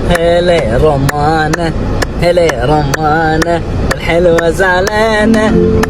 هلا رمانة هلا رمانة الحلوة زعلانة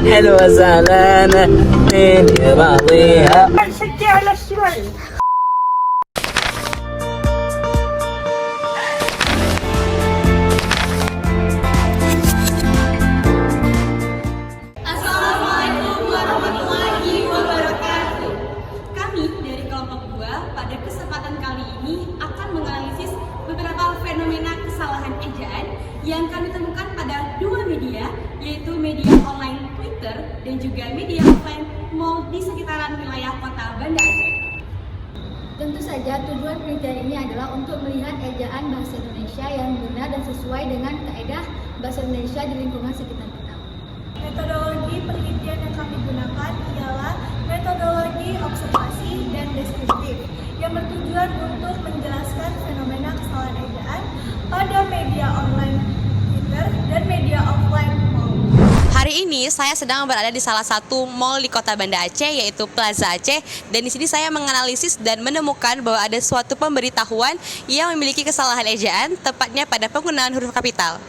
الحلوة زعلانة مين يراضيها. شجع على الشوي. Assalamualaikum warahmatullahi wabarakatuh. Kami dari kelompok 2 pada kesempatan kali ini akan menganalisis beberapa fenomena kesalahan ejaan yang kami temukan pada dua media, yaitu media online Twitter dan juga media offline mall di sekitaran wilayah kota Banda Aceh. Tentu saja tujuan penelitian ini adalah untuk melihat ejaan bahasa Indonesia yang benar dan sesuai dengan kaidah bahasa Indonesia di lingkungan sekitar kita. Metodologi penelitian yang kami gunakan ialah metodologi observasi dan deskriptif yang bertujuan untuk menjelaskan fenomena kesalahan ejaan pada media online Twitter dan media offline mall. Hari ini saya sedang berada di salah satu mall di kota Banda Aceh, yaitu Plaza Aceh, dan di sini saya menganalisis dan menemukan bahwa ada suatu pemberitahuan yang memiliki kesalahan ejaan, tepatnya pada penggunaan huruf kapital.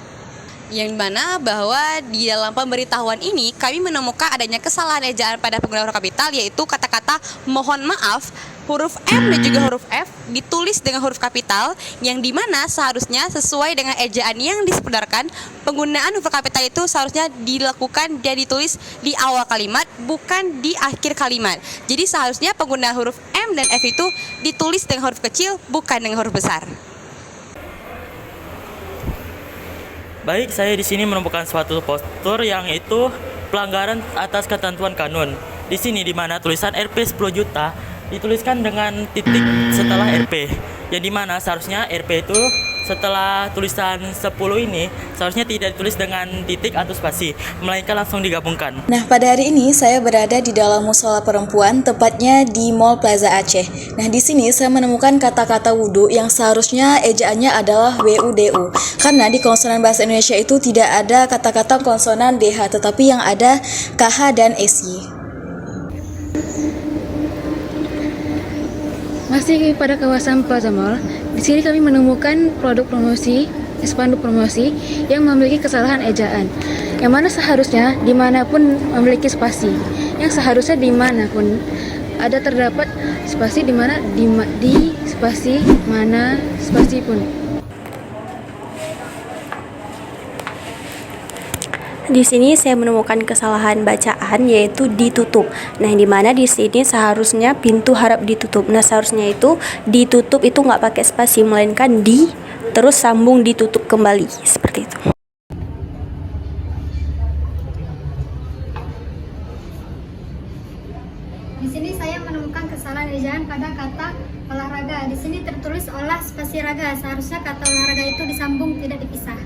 Yang mana bahwa di dalam pemberitahuan ini kami menemukan adanya kesalahan ejaan pada penggunaan huruf kapital, yaitu kata-kata mohon maaf, huruf M dan juga huruf F ditulis dengan huruf kapital, yang dimana seharusnya sesuai dengan ejaan yang disebenarkan, penggunaan huruf kapital itu seharusnya dilakukan dan ditulis di awal kalimat, bukan di akhir kalimat. Jadi seharusnya penggunaan huruf M dan F itu ditulis dengan huruf kecil, bukan dengan huruf besar. Baik, saya di sini menemukan suatu poster yang itu pelanggaran atas ketentuan kanun. Di sini di mana tulisan Rp 10 juta dituliskan dengan titik setelah Rp. Yang dimana seharusnya Rp itu setelah tulisan 10 ini seharusnya tidak ditulis dengan titik atau spasi, melainkan langsung digabungkan. Nah, pada hari ini saya berada di dalam musola perempuan, tepatnya di Mall Plaza Aceh. Nah, di sini saya menemukan kata-kata wudhu yang seharusnya ejaannya adalah WUDU. Karena di konsonan bahasa Indonesia itu tidak ada kata-kata konsonan DH, tetapi yang ada KH dan SY. Masih pada kawasan Plaza Mall, di sini kami menemukan produk promosi, spanduk promosi yang memiliki kesalahan ejaan. Yang mana seharusnya dimanapun memiliki spasi, yang seharusnya dimanapun ada terdapat spasi di mana di spasi mana spasi pun. Di sini saya menemukan kesalahan bacaan, yaitu ditutup. Nah, di mana di sini seharusnya pintu harap ditutup. Nah, seharusnya itu ditutup itu nggak pakai spasi, melainkan di terus sambung ditutup kembali seperti itu. Di sini saya menemukan kesalahan ejaan pada kata olahraga. Di sini tertulis olah spasi raga. Seharusnya kata olahraga itu disambung, tidak dipisah.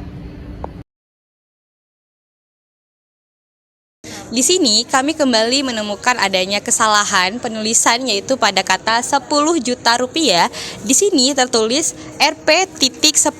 Di sini kami kembali menemukan adanya kesalahan penulisan, yaitu pada kata 10 juta rupiah. Di sini tertulis Rp.10.000,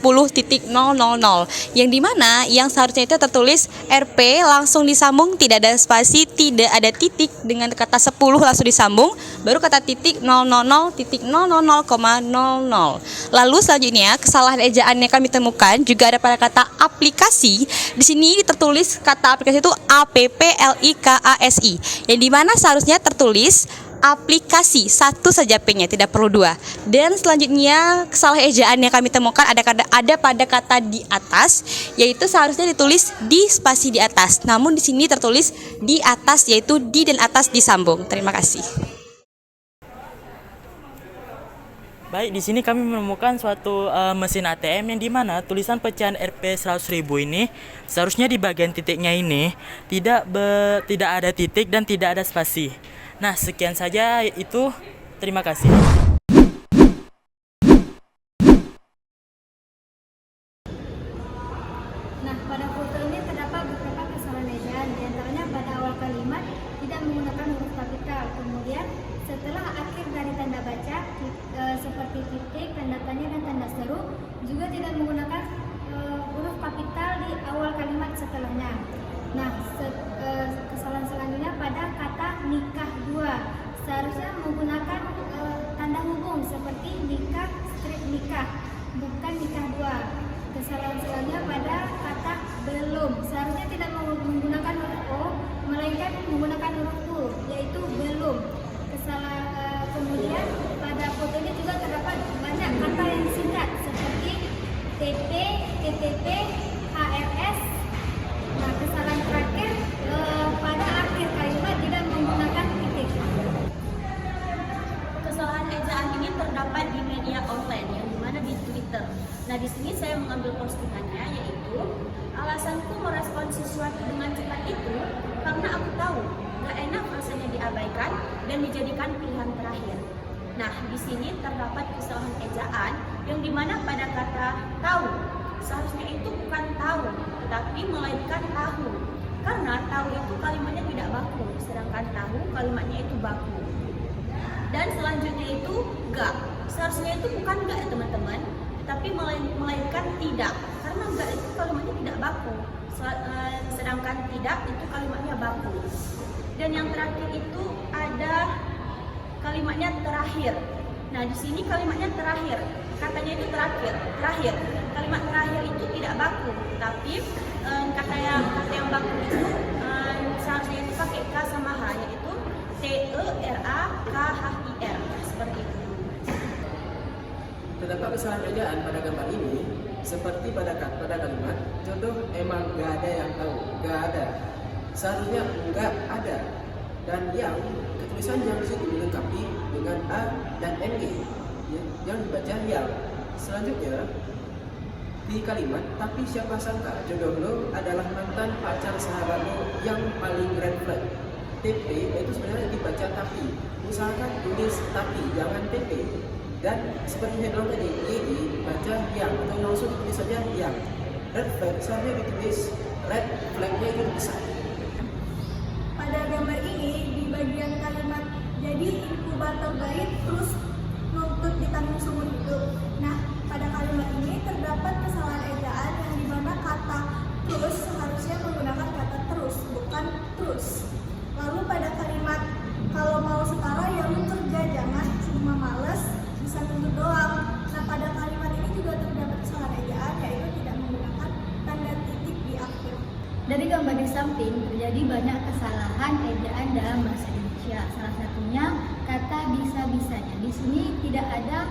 yang dimana yang seharusnya itu tertulis Rp langsung disambung, tidak ada spasi, tidak ada titik, dengan kata 10 langsung disambung, baru kata titik 000.000,00. Lalu selanjutnya kesalahan ejaan yang kami temukan juga ada pada kata aplikasi. Di sini tertulis kata aplikasi itu APPLIKASI, yang dimana seharusnya tertulis aplikasi, satu saja P-nya, tidak perlu dua. Dan selanjutnya kesalahan ejaan yang kami temukan ada pada kata di atas, yaitu seharusnya ditulis di spasi di atas, namun di sini tertulis di atas, yaitu di dan atas disambung. Terima kasih. Baik, di sini kami menemukan suatu mesin ATM yang dimana tulisan pecahan Rp 100.000 ini seharusnya di bagian titiknya ini tidak ada titik dan tidak ada spasi. Nah, sekian saja itu. Terima kasih. Nah, pada foto ini terdapat beberapa kesalahan ejaan, di antaranya pada awal kalimat tidak menggunakan huruf kapital. Kemudian setelah akhir dari tanda baca seperti titik, tanda tanya dan tanda seru juga tidak menggunakan huruf kapital di awal kalimat setelahnya. Nah, kesalahan selanjutnya pada kata nikah dua, seharusnya menggunakan tanda Kesalahan-kesalahannya pada kata belum. Seharusnya tidak menggunakan huruf O, melainkan menggunakan huruf U, yaitu belum. Kemudian pada foto ini juga terdapat banyak kata yang singkat seperti TP, TTP, HRS. Nah, kesalahan terakhir pada akhir kalimat tidak menggunakan titik. Kesalahan ejaan ini terdapat di media offline yang dimana di Twitter. Nah, di sini saya mengambil postingannya, yaitu alasanku merespon sesuatu dengan cepat itu karena aku tahu gak enak rasanya diabaikan dan dijadikan pilihan terakhir. Nah, di sini terdapat kesalahan ejaan yang dimana pada kata tahu seharusnya itu bukan tahu, tetapi melainkan tahu. Karena tahu itu kalimatnya tidak baku, sedangkan tahu kalimatnya itu baku. Dan selanjutnya itu gak. Seharusnya itu bukan gak ya teman-teman, tetapi melainkan tidak. Karena gak itu kalimatnya tidak baku, sedangkan tidak itu kalimatnya baku. Dan yang terakhir itu ada kalimatnya terakhir. Nah, di sini kalimatnya terakhir. Katanya itu terakhir. Kalimat terakhir itu tidak baku, tapi kata yang baku itu seharusnya itu pakai K sama H, yaitu TERAKHIR, seperti itu. Terdapat kesalahan ejaan pada gambar ini, seperti pada kalimat contoh emang gak ada yang tahu, gak ada. Seharusnya enggak ada. Dan yang ketulisan yang disitu dilengkapi dengan A dan NG yang dibaca yang. Selanjutnya di kalimat tapi siapa sangka jodoh lo adalah mantan pacar sahabat lo yang paling red flag. TP itu sebenarnya dibaca tapi. Usahakan tulis tapi jangan TP. Dan seperti saya bilang tadi, YD baca yang atau langsung ditulis saja yang. Red flag seharusnya ditulis red flagnya itu besar. Pada gambar ini di bagian kalimat jadi inkubator bayi terus nuntut ditanggung seumur hidup. Nah, pada kalimat ini terdapat kesalahan ejaan yang dimana kata terus seharusnya menggunakan kata terus, bukan terus. Lalu pada kalimat kalau mau setara ya lu kerja, jangan cuma males bisa nuntut doang. Nah, pada kalimat ini juga terdapat kesalahan ejaan, yaitu tidak menggunakan tanda titik di akhir. Dari gambar di samping terjadi banyak kesalahan ejaan dalam bahasa Indonesia. Salah satunya kata bisa-bisanya. Di sini tidak ada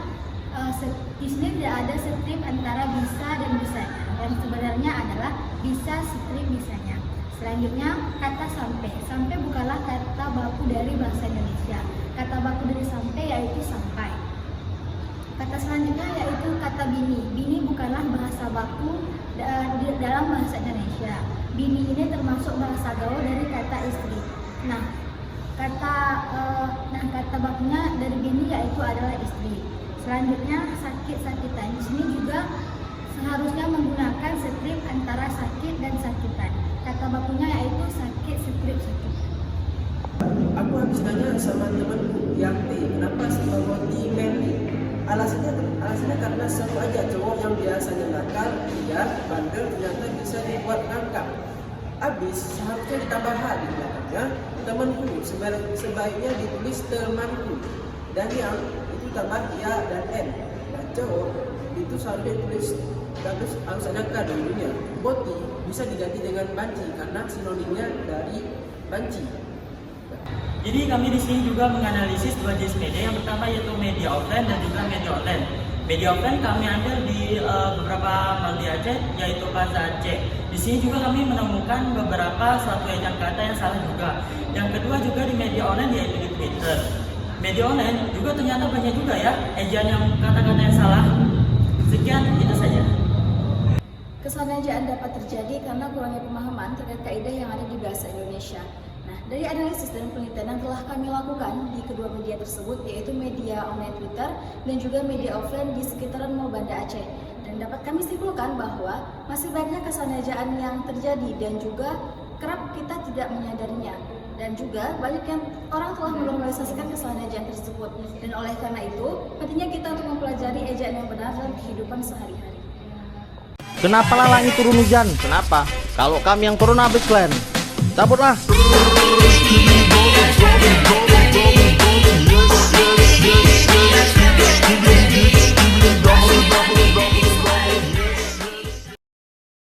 strip antara bisa dan bisanya. Dan sebenarnya adalah bisa strip bisanya. Selanjutnya kata sampai. Sampai bukanlah kata baku dari bahasa Indonesia. Kata baku dari sampai yaitu sampai. Kata selanjutnya yaitu kata bini. Bini bukanlah bahasa baku dalam bahasa Indonesia. Bini ini termasuk bahasa gaul dari kata istri. Nah, kata bakunya dari bini yaitu adalah istri. Selanjutnya sakit-sakitan. Di sini juga seharusnya menggunakan strip antara sakit dan sakitan. Kata bakunya yaitu sakit strip sakit. Aku habis tanya sama temanku yang T, kenapa sama roti Mandy? Alasannya karena selalu aja cowok yang biasanya nakal, liar, bandel ternyata bisa dibuat ngangkang. Habis seharusnya ditambah H di belakangnya temanku, sebaiknya ditulis temanku. Dan yang itu tambah ya dan N. Dan cowok itu seharusnya ditulis harus ada K dulunya. Boti bisa diganti dengan banci karena sinonimnya dari banci. Jadi kami di sini juga menganalisis dua jenis media. Yang pertama yaitu media offline dan juga media online. Media offline kami ambil di beberapa mal di Aceh, yaitu Plaza Aceh. Di sini juga kami menemukan beberapa suatu ejaan kata yang salah juga. Yang kedua juga di media online yaitu di Twitter. Media online juga ternyata banyak juga ya ejaan yang kata-kata yang salah. Sekian, itu saja. Kesalahan ejaan dapat terjadi karena kurangnya pemahaman terkait kaidah yang ada di bahasa Indonesia. Nah, dari analisis dan penelitian yang telah kami lakukan di kedua media tersebut, yaitu media online Twitter dan juga media offline di sekitaran Mall Banda Aceh. Dan dapat kami simpulkan bahwa masih banyak kesalahan ejaan yang terjadi dan juga kerap kita tidak menyadarinya. Dan juga banyak yang orang telah menormalisasikan kesalahan ejaan tersebut. Dan oleh karena itu, pentingnya kita untuk mempelajari ejaan yang benar dalam kehidupan sehari-hari. Kenapa langit turun hujan? Kenapa? Kalau kami yang turun habis kalian. Cabutlah. Yes, yes, yes, yes.